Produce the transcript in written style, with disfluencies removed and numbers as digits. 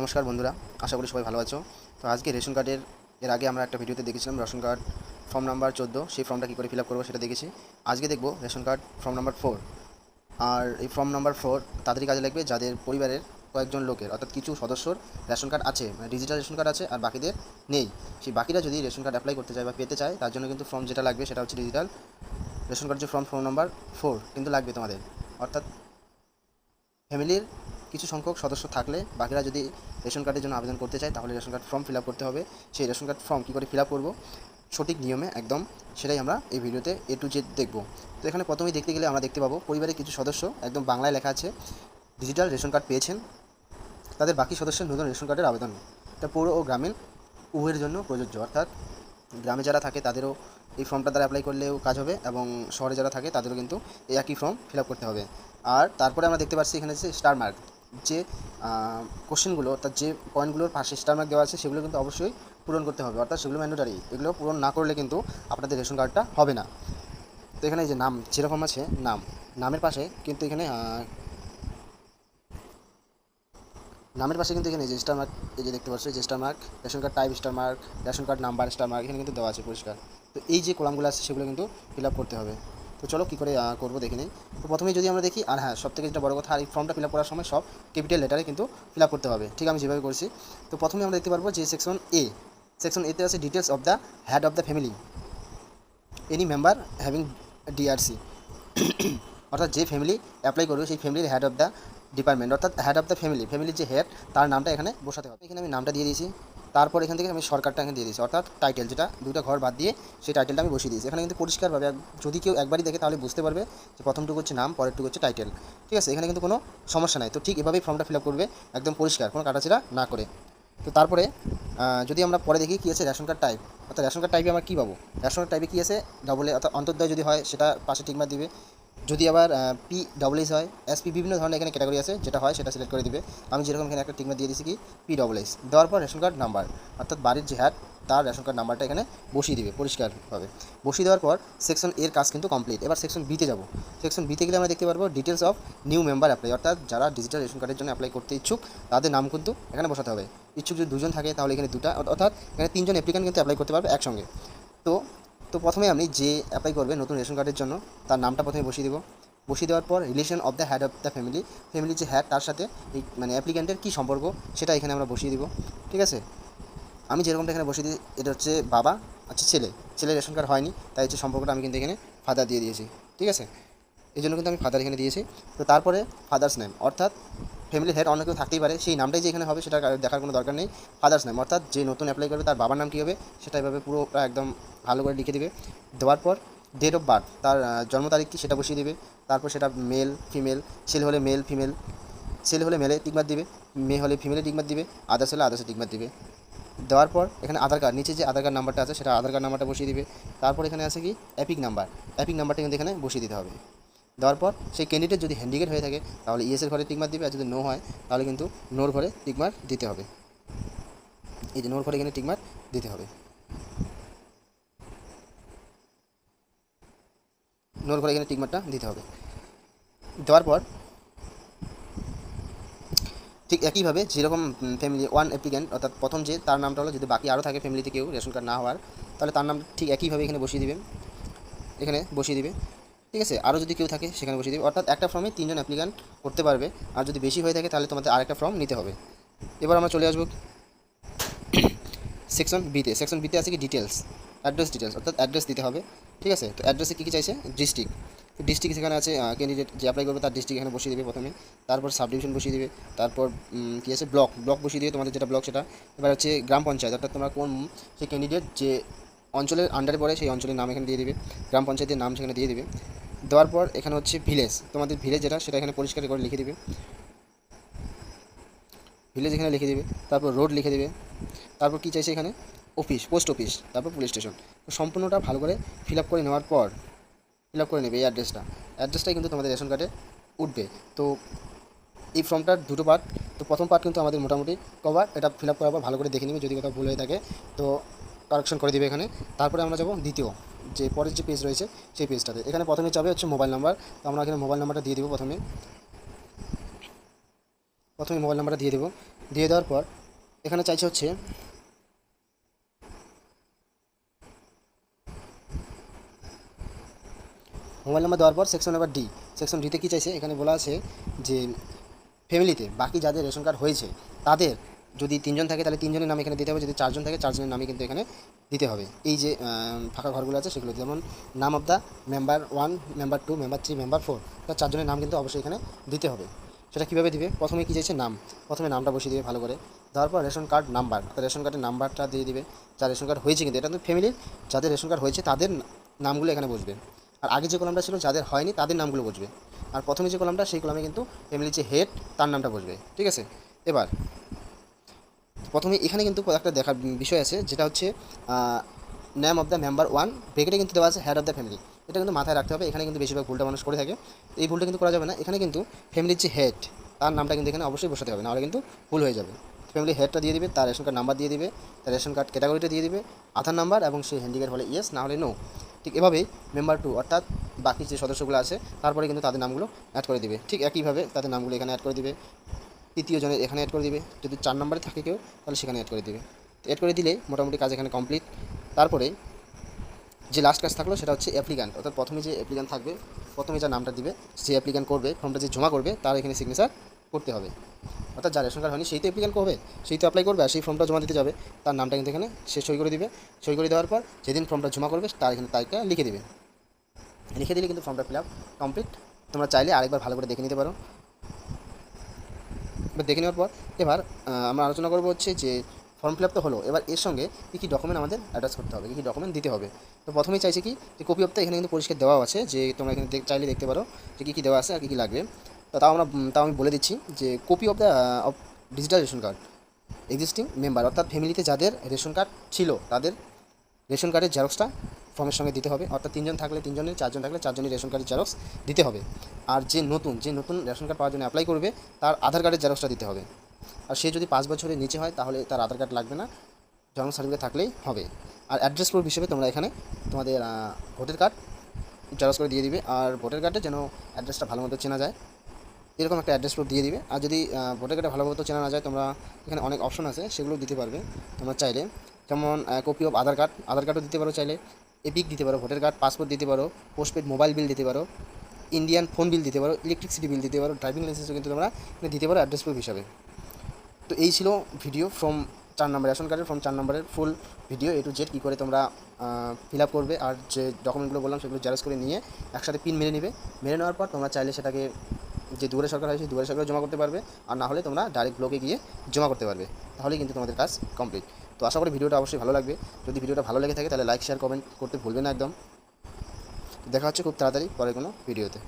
নমস্কার বন্ধুরা, আশা করি সবাই ভালো আছো। তো আজকে রেশন কার্ডের আগে আমরা একটা ভিডিওতে দেখেছিলাম রেশন কার্ড ফর্ম নাম্বার 14, সেই ফর্মটা কী করে ফিল আপ করবো সেটা দেখেছি। আজকে দেখব রেশন কার্ড ফর্ম নাম্বার 4। আর এই ফর্ম নাম্বার 4 তাদেরই কাজে লাগবে যাদের পরিবারের কয়েকজন লোকের অর্থাৎ কিছু সদস্যর রেশন কার্ড আছে, মানে ডিজিটাল রেশন কার্ড আছে, আর বাকিদের নেই। সেই বাকিরা যদি রেশন কার্ড অ্যাপ্লাই করতে চায় বা পেতে চায়, তার জন্য কিন্তু ফর্ম যেটা লাগবে সেটা হচ্ছে ডিজিটাল রেশন কার্ড, যে ফর্ম নাম্বার 4 কিন্তু লাগবে তোমাদের। অর্থাৎ ফ্যামিলির কিছু সংখ্যক সদস্য থাকলে বাকিরা যদি রেশন কার্ডের জন্য আবেদন করতে চায়, তাহলে ration card form fill up করতে হবে। সেই রেশন কার্ড ফর্ম কী করে ফিল আপ করবো সঠিক নিয়মে একদম, সেটাই আমরা এই ভিডিওতে A to Z দেখব। তো এখানে প্রথমেই দেখতে গেলে আমরা দেখতে পাবো পরিবারের কিছু সদস্য, একদম বাংলায় লেখা আছে ডিজিটাল রেশন কার্ড পেয়েছেন, তাদের বাকি সদস্যের নতুন রেশন কার্ডের আবেদন। এটা পৌর ও গ্রামীণ উভয়ের জন্য প্রযোজ্য। অর্থাৎ গ্রামে যারা থাকে তাদেরও এই ফর্মটা দ্বারা অ্যাপ্লাই করলেও কাজ হবে, এবং শহরে যারা থাকে তাদেরও কিন্তু এই একই ফর্ম ফিল আপ করতে হবে। আর তারপরে আমরা দেখতে পাচ্ছি এখানে যে স্টার মার্ক, যে কোশ্চেনগুলো অর্থাৎ যে পয়েন্টগুলোর পাশে স্টার মার্ক দেওয়া আছে সেগুলো কিন্তু অবশ্যই পূরণ করতে হবে, অর্থাৎ সেগুলো ম্যান্ডেটরি। এগুলো পূরণ না করলে কিন্তু আপনাদের রেশন কার্ডটা হবে না। তো এখানে যে নাম যেরকম আছে, নামের পাশে কিন্তু এখানে যে স্টার মার্ক, এই যে দেখতে পাচ্ছি যে star mark, ration card type star mark, ration card number star mark, এখানে কিন্তু দেওয়া আছে পরিষ্কার। তো এই যে কলামগুলো আছে সেগুলো কিন্তু ফিল আপ করতে হবে। তো চলো কী করে করবো দেখে নিই। তো প্রথমেই যদি আমরা দেখি, আর হ্যাঁ, সব থেকে যেটা বড় কথা, আর এই ফর্মটা ফিল আপ করার সময় সব ক্যাপিটাল লেটারে কিন্তু ফিল আপ করতে হবে, ঠিক আমি যেভাবে করছি। তো প্রথমে আমরা দেখতে পারবো যে সেকশন এতে আছে details of the head of the family, any member having DRC. অর্থাৎ যে ফ্যামিলি অ্যাপ্লাই করবে সেই ফ্যামিলির হেড অফ দ্য ডিপার্টমেন্ট, অর্থাৎ হেড অফ দ্য ফ্যামিলির যে হেড, তার নামটা এখানে বসাতে হবে। এখানে আমি নামটা দিয়ে দিয়েছি, তারপর এখান থেকে আমি সরকারটা এখানে দিয়ে দিয়েছি, অর্থাৎ টাইটেল, যেটা দুটো ঘর বাদ দিয়ে সেই টাইটেলটা আমি বসিয়ে দিয়েছি। এখানে কিন্তু পরিষ্কারভাবে, যদি কেউ একবারই দেখে তাহলে বুঝতে পারবে যে প্রথমটুকু হচ্ছে নাম, পরেরটুকু হচ্ছে টাইটেল। ঠিক আছে, এখানে কিন্তু কোনো সমস্যা নাই। তো ঠিক এভাবেই ফর্মটা ফিল আপ করবে, একদম পরিষ্কার, কোনো কাটাছেড়া না করে। তো তারপরে যদি আমরা পরে দেখি কী আছে রেশন কার্ড টাইপ, অর্থাৎ রেশন কার্ড টাইপে আমরা কী পাবো, রেশন কার্ড টাইপে কী আছে ডবল এ, অর্থাৎ অন্তর্দয় যদি হয় সেটা পাশে টিকমার দিবে। যদি আবার PSS হয়, SP, বিভিন্ন ধরনের এখানে ক্যাটাগরি আছে, যেটা হয় সেটা সিলেক্ট করে দিবে। আমি যেরকম এখানে একটা টিকমার দিয়ে দিয়েছি কি PSS, দেওয়ার পর রেশন কার্ড নাম্বার, অর্থাৎ বাড়ির যে হ্যাড তার রেশন কার্ড নাম্বারটা এখানে বসিয়ে দিবে পরিষ্কারভাবে। বসিয়ে দেওয়ার পর সেকশন এর কাজ কিন্তু কমপ্লিট। এবার সেকশন বিতে যাব। সেকশন বিতে গেলে আমরা দেখতে পারবো details of new member apply, অর্থাৎ যারা ডিজিটাল রেশন কার্ডের জন্য অ্যাপ্লাই করতে ইচ্ছুক তাদের নাম কিন্তু এখানে বসাতে হবে। ইচ্ছুক যদি দুজন থাকে তাহলে এখানে দুটা, অর্থাৎ এখানে তিনজন অ্যাপ্লিকেন্ট কিন্তু অ্যাপ্লাই করতে পারবে একসঙ্গে। তো তো প্রথমে আমি যে অ্যাপ্লাই করবে নতুন রেশন কার্ডের জন্য, তার নামটা প্রথমে বসিয়ে দেবো। বসিয়ে দেওয়ার পর relation of the head of the ফ্যামিলির যে হেড তার সাথে এই মানে অ্যাপ্লিক্যান্টের কী সম্পর্ক সেটা এখানে আমরা বসিয়ে দিব। ঠিক আছে, আমি যেরকমটা এখানে বসিয়ে দিই, এটা হচ্ছে বাবা, আচ্ছা ছেলে রেশন কার্ড হয়নি, তাই হচ্ছে সম্পর্কটা আমি কিন্তু এখানে ফাদার দিয়ে দিয়েছি। ঠিক আছে, এই জন্য কিন্তু আমি ফাদার এখানে দিয়েছি। তো তারপরে ফাদার্স নেম, অর্থাৎ ফ্যামিলির হেড অন্য কেউ থাকতেই পারে, সেই নামটাই যে এখানে হবে সেটা দেখার কোনো দরকার নেই। ফাদার্স নেম, অর্থাৎ যে নতুন অ্যাপ্লাই করবে তার বাবার নাম কী হবে সেটা এভাবে পুরোটা একদম ভালো করে লিখে দেবে। দেওয়ার পর ডেট অফ বার্থ, তার জন্ম তারিখ কী সেটা বসিয়ে দেবে। তারপর সেটা মেল ফিমেল, ছেলে হলে মেল ফিমেল, ছেলে হলে মেলে টিকমার দিবে, মেয়ে হলে ফিমেলে টিকমার দিবে, আদার্স হলে আদার্সে টিকমার দিবে। দেওয়ার পর এখানে আধার কার্ড, নিচে যে আধার কার্ড নাম্বারটা আছে সেটা আধার কার্ড নাম্বারটা বসিয়ে দিবে। তারপর এখানে আছে কি অ্যাপিক নাম্বারটা কিন্তু এখানে বসিয়ে দিতে হবে। দেওয়ার পর সেই ক্যান্ডিডেট যদি হ্যান্ডিক্যাপ হয়ে থাকে তাহলে ইয়েসের ঘরে টিকমার দিবে, আর যদি নো হয় তাহলে কিন্তু নোর ঘরে টিকমার দিতে হবে। এই যে নোর ঘরে এখানে টিকমার দিতে হবে, নোর ঘরে এখানে টিকমারটা দিতে হবে। দেওয়ার পর ঠিক একইভাবে যেরকম ফ্যামিলি ওয়ান অ্যাপ্লিক্যান্ট, অর্থাৎ প্রথম যে তার নামটা হলো, যদি বাকি আরও থাকে ফ্যামিলিতে কেউ রেশন কার্ড না হওয়ার, তাহলে তার নাম ঠিক একইভাবে এখানে বসিয়ে দিবেন, এখানে বসিয়ে দিবে। ঠিক আছে, আরও যদি কেউ থাকে সেখানে বসিয়ে দিবে, অর্থাৎ একটা ফর্মে তিনজন অ্যাপ্লিক্যান্ট করতে পারবে। আর যদি বেশি হয়ে থাকে তাহলে তোমাদের আরেকটা ফর্ম নিতে হবে। এবার আমরা চলে আসবো সেকশন বিতে আছে কি অ্যাড্রেস ডিটেলস, অর্থাৎ অ্যাড্রেস দিতে হবে। ঠিক আছে, তো অ্যাড্রেসে কী কী চাইছে, ডিস্ট্রিক্ট সেখানে আছে, ক্যান্ডিডেট যে অ্যাপ্লাই করবে তার ডিস্ট্রিক্ট এখানে বসিয়ে দেবে প্রথমে। তারপর সাব ডিভিশন বসিয়ে দেবে। তারপর কী আছে ব্লক বসিয়ে দিবে, তোমাদের যেটা ব্লক সেটা। এবার হচ্ছে গ্রাম পঞ্চায়েত, অর্থাৎ তোমরা কোন সেই ক্যান্ডিডেট যে অঞ্চলের আন্ডারে পড়ে সেই অঞ্চলের নাম এখানে দিয়ে দেবে, গ্রাম পঞ্চায়েতের নাম সেখানে দিয়ে দেবে। দেওয়ার পর এখানে হচ্ছে ভিলেজ, তোমাদের ভিলেজ যেটা সেটা এখানে পরিষ্কার করে লিখে দেবে, ভিলেজ এখানে লিখে দেবে। তারপর রোড লিখে দেবে। তারপর কী চাইছে এখানে পোস্ট অফিস, তারপর পুলিশ স্টেশন। তো সম্পূর্ণটা ভালো করে ফিল আপ করে নেওয়ার পর নেবে এই অ্যাড্রেসটাই কিন্তু তোমাদের রেশন কার্ডে উঠবে। তো এই ফর্মটার দুটো পার্ট। তো প্রথম পার্ট কিন্তু আমাদের মোটামুটি কভার, এটা ফিল আপ করার পর ভালো করে দেখে নেবে, যদি কোথাও ভুল হয়ে থাকে তো কারেকশন করে দিবে এখানে। তারপরে আমরা যাব দ্বিতীয় যে পরের যে পেজ রয়েছে সেই পেজটাতে। এখানে প্রথমে চাবে হচ্ছে মোবাইল নাম্বার, তো আমরা এখানে মোবাইল নাম্বারটা দিয়ে দেবো প্রথমে মোবাইল নাম্বারটা দিয়ে দেবো। দিয়ে দেওয়ার পর এখানে চাইছে হচ্ছে মোবাইল নাম্বার দেওয়ার পর সেকশন নাম্বার ডি, সেকশন ডিতে কী চাইছে, এখানে বলা আছে যে ফ্যামিলিতে বাকি যাদের রেশন কার্ড হয়েছে তাদের যদি 3জন থাকে তাহলে 3জনের নাম এখানে দিতে হবে, যদি 4জন থাকে 4জনের নামই কিন্তু এখানে দিতে হবে। এই যে ফাঁকা ঘরগুলো আছে সেগুলো, যেমন নাম of the member 1, member 2, member 3, member 4, তার 4জনের নাম কিন্তু অবশ্যই এখানে দিতে হবে। সেটা কীভাবে দিবে, প্রথমে কী চাইছে নাম, প্রথমে নামটা বসিয়ে দিবে ভালো করে, দেওয়ার পর রেশন কার্ড নাম্বার, রেশন কার্ডের নাম্বারটা দিয়ে দিবে, যার রেশন কার্ড হয়েছে কিন্তু এটা কিন্তু ফ্যামিলির যাদের রেশন কার্ড হয়েছে তাদের নামগুলো এখানে বসবে। আর আগে যে কলামটা ছিল যাদের হয়নি তাদের নামগুলো বসবে, আর প্রথমে যে কলামটা সেই কলামে কিন্তু ফ্যামিলির যে হেড তার নামটা বসবে, ঠিক আছে। এবার প্রথমে এখানে কিন্তু একটা দেখার বিষয় আছে, যেটা হচ্ছে নেম অফ দ্য মেম্বার 1, ব্রেকেটে কিন্তু দেওয়া আছে হেড অফ দ্য ফ্যামিলি, এটা কিন্তু মাথায় রাখতে হবে। এখানে কিন্তু বেশিরভাগ ভুলটা মানুষ করে থাকে, এই ভুলটা কিন্তু করা যাবে না। এখানে কিন্তু ফ্যামিলির যে হেড তার নামটা কিন্তু এখানে অবশ্যই বসাতে হবে, নাহলে কিন্তু ভুল হয়ে যাবে। ফ্যামিলি হেডটা দিয়ে দিবে, তার রেশন কার্ড নাম্বার দিয়ে দিবে, তার রেশন কার্ড ক্যাটাগরিটা দিয়ে দিবে, আধার নাম্বার, এবং সেই হ্যান্ডিক্যাপ হলে ইয়েস, না হলে নো। ঠিক এভাবেই মেম্বার 2 অর্থাৎ বাকি যে সদস্যগুলো আছে তারপরে কিন্তু তাদের নামগুলো অ্যাড করে দিবে। ঠিক একইভাবে তাদের নামগুলো এখানে অ্যাড করে দিবে, তৃতীয় জনের এখানে অ্যাড করে দিবে, যদি 4 নম্বরে থাকে কেউ তাহলে সেখানে অ্যাড করে দিবে। অ্যাড করে দিলে মোটামুটি কাজ এখানে কমপ্লিট। তারপরে যে লাস্ট কাজ থাকলো সেটা হচ্ছে অ্যাপ্লিক্যান্ট, অর্থাৎ প্রথমে যে অ্যাপ্লিক্যান্ট থাকবে, প্রথমে যার নামটা দিবে, যে অ্যাপ্লিক্যান্ট করবে ফর্মটা যে জমা করবে তার এখানে সিগনেচার করতে হবে। অর্থাৎ যার রেশন কার্ড হয়নি সেই তো অ্যাপ্লিক্যান্ট করবে, সেই তো অ্যাপ্লাই করবে, আর সেই ফর্মটা জমা দিতে যাবে, তার নামটা কিন্তু এখানে সে সই করে দিবে। সই করে দেওয়ার পর যেদিন ফর্মটা জমা করবে তার এখানে তারিখটা লিখে দিবে, লিখে দিলে কিন্তু ফর্মটা ফিল আপ কমপ্লিট। তোমরা চাইলে আরেকবার ভালো করে দেখে নিতে পারো। এবার দেখে নেওয়ার পর এবার আমরা আলোচনা করবো হচ্ছে যে ফর্ম ফিল আপ তো হলো, এবার এর সঙ্গে কী কী ডকুমেন্ট আমাদের অ্যাটাচ করতে হবে, কী কী ডকুমেন্ট দিতে হবে। তো প্রথমেই চাইছে কি যে কপি অফ দ্য, এখানে কিন্তু পরিষ্কার দেওয়া আছে যে তোমরা এখানে চাইলে দেখতে পারো যে কী কী দেওয়া আছে আর কী কী লাগবে। তো তাও আমি বলে দিচ্ছি যে copy of the of digital ration card existing member, অর্থাৎ ফ্যামিলিতে যাদের রেশন কার্ড ছিল তাদের রেশন কার্ডের জেরক্সটা ফর্মের সঙ্গে দিতে হবে, অর্থাৎ 3জন থাকলে 3জনের, 4জন থাকলে 4জনের রেশন কার্ডের জেরক্স দিতে হবে। আর যে নতুন রেশন কার্ড পাওয়ার জন্য অ্যাপ্লাই করবে তার আধার কার্ডের জেরক্সটা দিতে হবে। আর সে যদি 5 বছরের নিচে হয় তাহলে তার আধার কার্ড লাগবে না, জন্ম সার্টিফিকেট থাকলেই হবে। আর অ্যাড্রেস প্রুফ হিসেবে তোমরা এখানে তোমাদের ভোটার কার্ড জেরক্স করে দিয়ে দিবে, আর ভোটার কার্ডে যেন অ্যাড্রেসটা ভালো মতো চেনা যায় এরকম একটা অ্যাড্রেস প্রুফ দিয়ে দিবে। আর যদি ভোটার কার্ডে ভালো মতো চেনা না যায়, তোমরা এখানে অনেক অপশন আছে সেগুলো দিতে পারবে তোমরা চাইলে, যেমন কপি অফ আধার কার্ডও দিতে পারো চাইলে, এপিক দিতে পারো, ভোটার কার্ড, পাসপোর্ট দিতে পারো, পোস্টপেড মোবাইল বিল দিতে পারো, ইন্ডিয়ান ফোন বিল দিতে পারো, ইলেকট্রিসিটি বিল দিতে পারো, ড্রাইভিং লাইসেন্সও কিন্তু তোমরা দিতে পারো অ্যাড্রেস প্রুফ হিসাবে। তো এই ছিল ভিডিও ফ্রম 4 নম্বর রেশন কার্ডের ফ্রম 4 নম্বরের full video A to Z কী করে তোমরা ফিল আপ করবে, আর যে ডকুমেন্টগুলো বললাম সেগুলো জেরক্স করে নিয়ে একসাথে পিন মেরে নেবে। মেরে নেওয়ার পর তোমরা চাইলে সেটাকে যে দুয়ারে সরকার হয় সেই দুয়ারে সরকারে জমা করতে পারবে, আর না হলে তোমরা ডাইরেক্ট ব্লকে গিয়ে জমা করতে পারবে, তাহলেই কিন্তু তোমাদের কাজ কমপ্লিট। তো আশা করি ভিডিওটা অবশ্যই ভালো লাগবে। যদি ভিডিওটা ভালো লেগে থাকে তাহলে লাইক শেয়ার কমেন্ট করতে ভুলবে না একদম। দেখা হচ্ছে খুব তাড়াতাড়ি পরের কোনো ভিডিওতে।